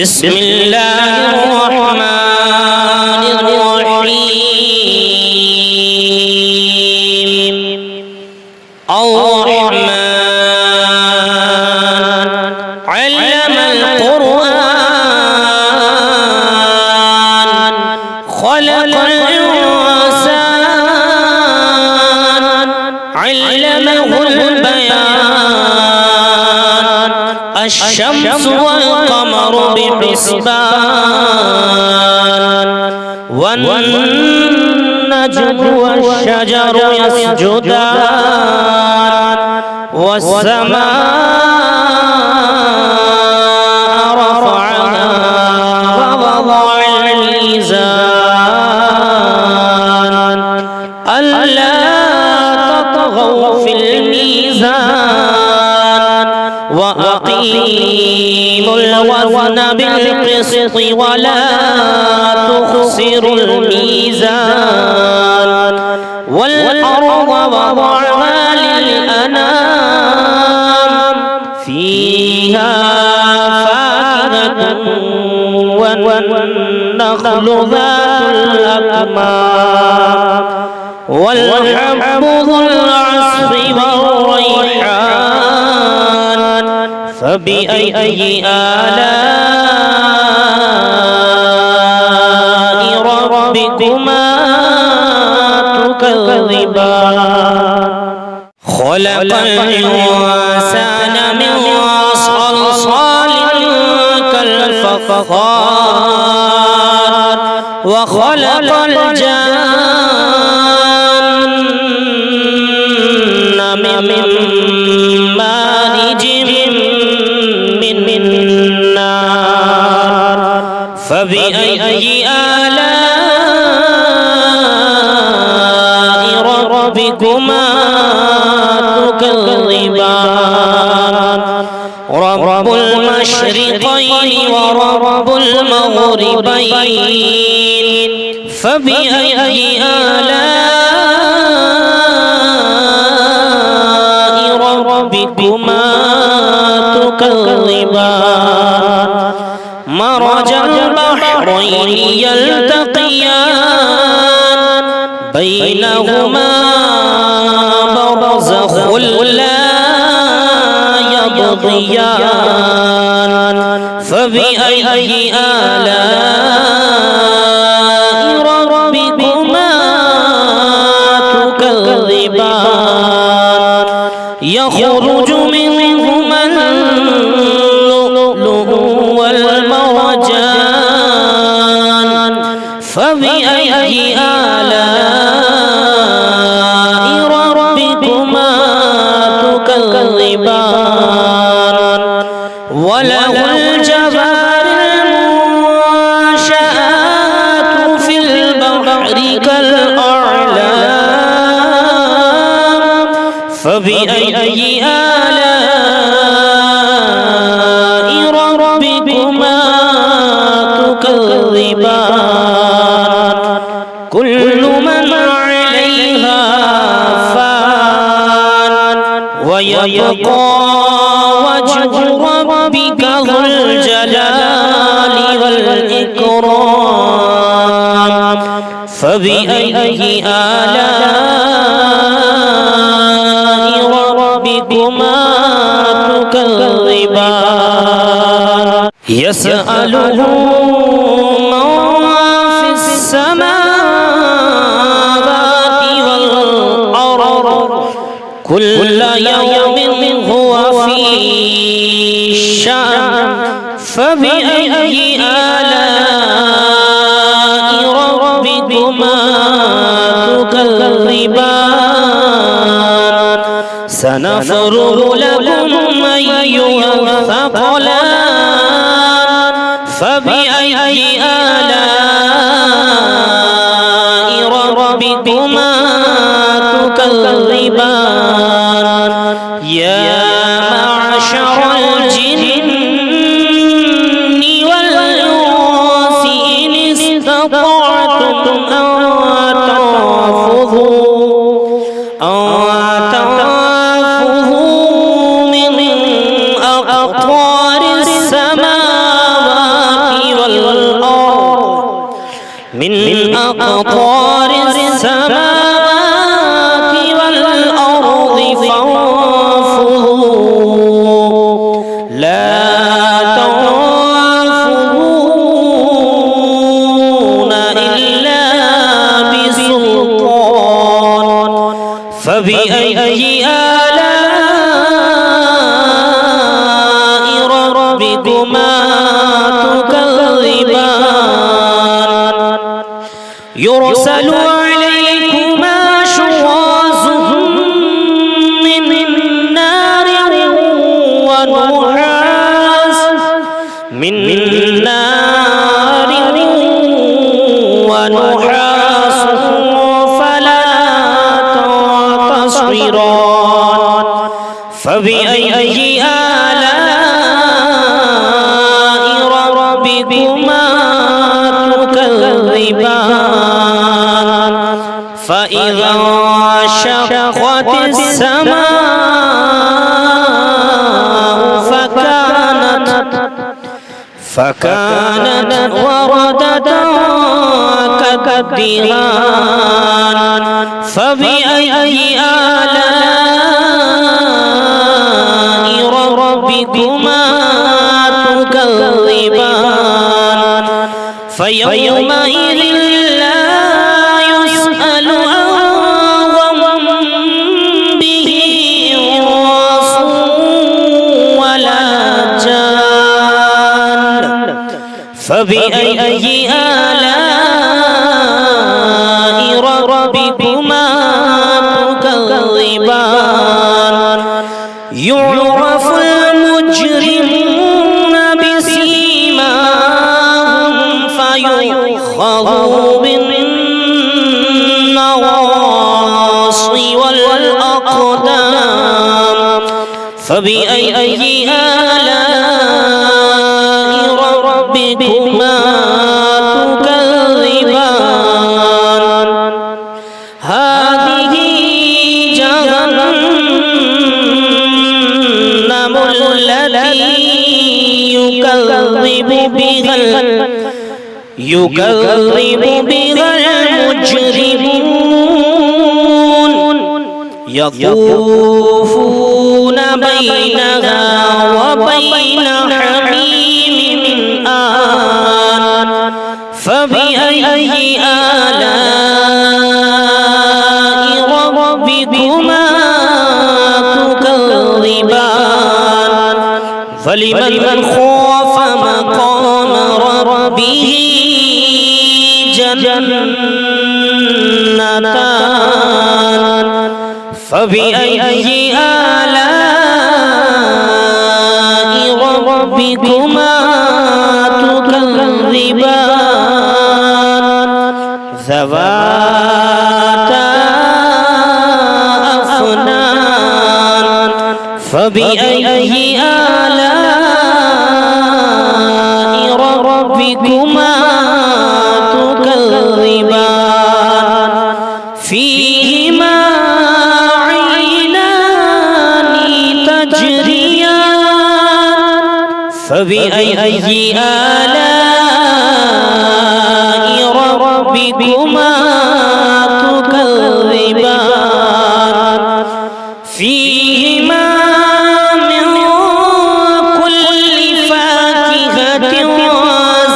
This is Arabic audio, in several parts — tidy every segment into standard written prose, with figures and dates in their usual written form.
بسم الله الرحمن الرحيم الرحمن علم القرآن خلق الإنسان علمه البيان الشمس والقمر بحسبان والنجم والشجر يسجدان والسماء رفعها ووضع الميزان ألا تطغوا في الميزان وأقيموا الوزن بالقسط ولا تخسروا الميزان والأرض وضعها للأنام فيها فاكهة والنخل ذات الأكمام والحب ذو العصف والريحان فبأي آلاء ربكما تكذبان خلق الإنسان من صلصال كالفخار وخلق الجن من مارج من نار فبأي آلاء ربكما تكذبان رب المشرقين ورب المغربين فبأي آلاء ربكما تكذبان مرج البحرين يلتقيان بينهما برزخ لا يبغيان فبأي آلاء ربكما تكذبان يخرج منهما اللؤلؤ والمرجان فبأي آلاء ربكما تكذبان وله الجوار المنشآت في البحر كالأعلام فبأي آلاء ربكما تكذبان كل من عليها فان ويبقى وجه ربك ذو الجلال والإكرام فبأي آلاء ربكما تكذبان يسأله من في السماوات والأرض كل يوم هو في شأن فبأي آلاء ربكما تكذبان سنفرغ لكم أيها الثقلان فبأي آلاء ربكما تكذبان يا معشر الجن والإنس إن استطعتم أن تنفذوا من أقطار السماوات أقطار السماوات والأرض فانفذوا لا تنفذون إلا بسلطان فبأي آلاء ربكما تكذبان يرسل عليكما شواظ من نار ونحاس فلا تنتصران فبأي آلاء ربكما تكذبان فإذا انشقت السماء فكانت وردة كالدهان فبأي آلاء ربكما تكذبان فيومئذ لا يسأل عن ذنبه انس ولا جان فبأي آلاء ربكما تكذبان يعرف المجرمون بسيماهم فيؤخذ بالنواصي والأقدام فبأي آلاء ربكما تكذبان هذه جهنم التي يكذب بها المجرمون يطوفون بينها وبين حميم آن فبأي آلاء ربكما تكذبان فلمن خاف مقام ربه جنتان فبأي آلاء ربكما تكذبان ذواتا أفنان فبأي آلاء ربكما تكذبان فيهما عينان تجريان فبأي آلاء ربكما تكذبان فيهما من كل فاكهة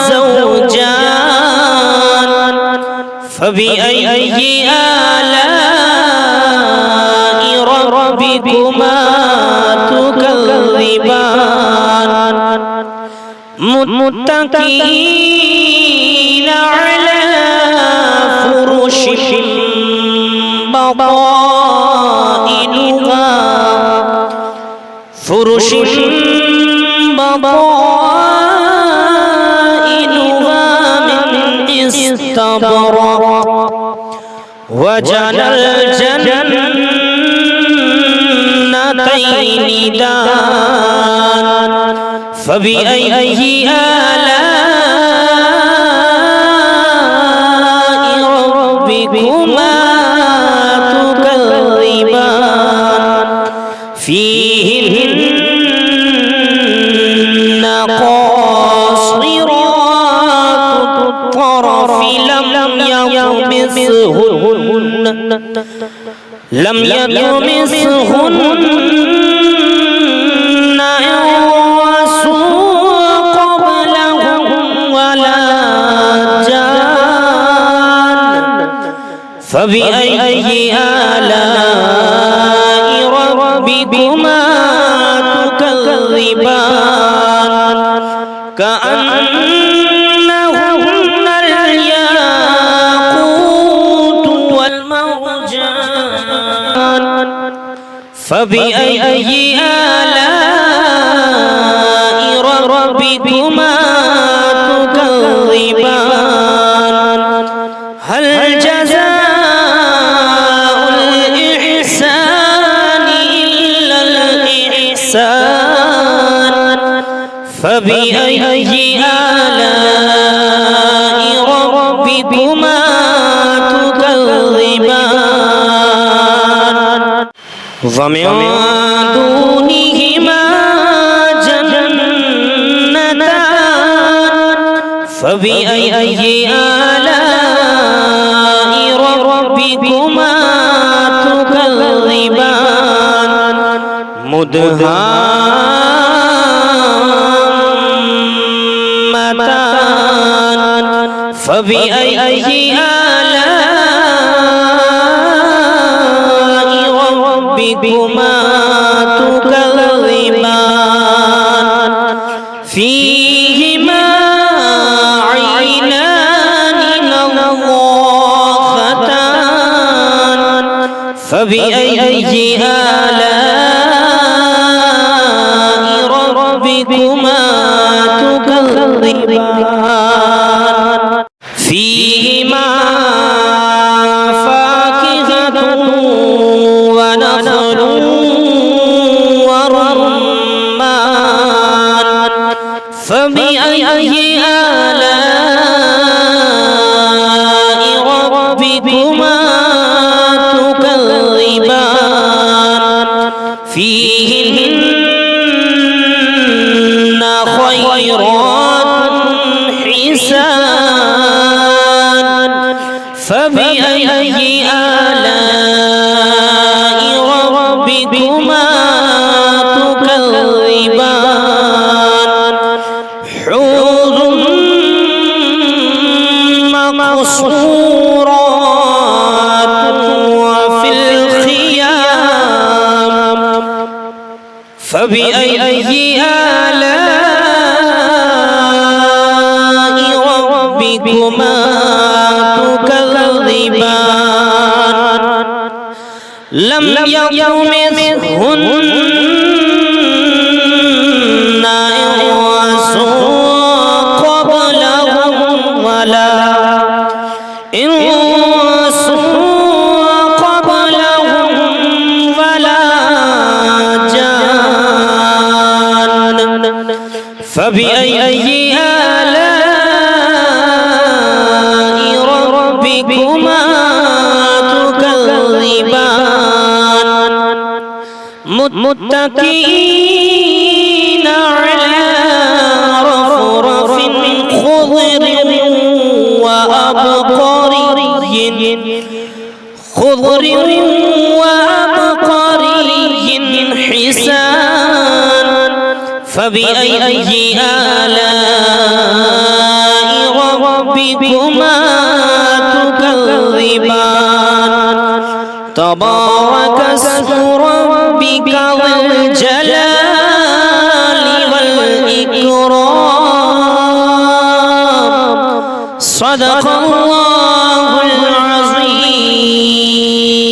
زوجان فبأي آلاء ربكما تكذبان متكئين على فرش بطائنها من استبرق وجنى الجنتين دان فبأي آلاء ربكما تكذبان فيهن قاصرات الطرف لم يطمثهن يطمسهن لم يطمسهن إنس قبلهم ولا جان فبأي آلاء ربكما تكذبان كأنهن الياقوت والمرجان فبأي آلاء ربكما تكذبان هل جزاء الإحسان إلا الإحسان فبأي آلاء ربكما تكذبان ومن دونهما جنتان فبأي آلاء ربكما تكذبان مدهامتان فبأي آلاء ربكما تكذبان فيهما عينان نضاختان فبأي آلاء ربكما تكذبان فيهما فاكهة ونخل ورمان فبأي آلاء ربكما تكذبان فيهن خيرات حسان فبأي آلاء ربكما تكذبان حور مقصورات وفي الخيام فبأي آلاء ربكما تكذبان لم يطمثهن إنس قبلهم ولا إنس قبلهم ولا جان فبأي آلاء ربكما تكذبان متكئين على رفرف خضر وأبقري حسان فبأي آلاء ربكما تكذبان تبارك اسم ربك ذي الجلال والإكرام صدق الله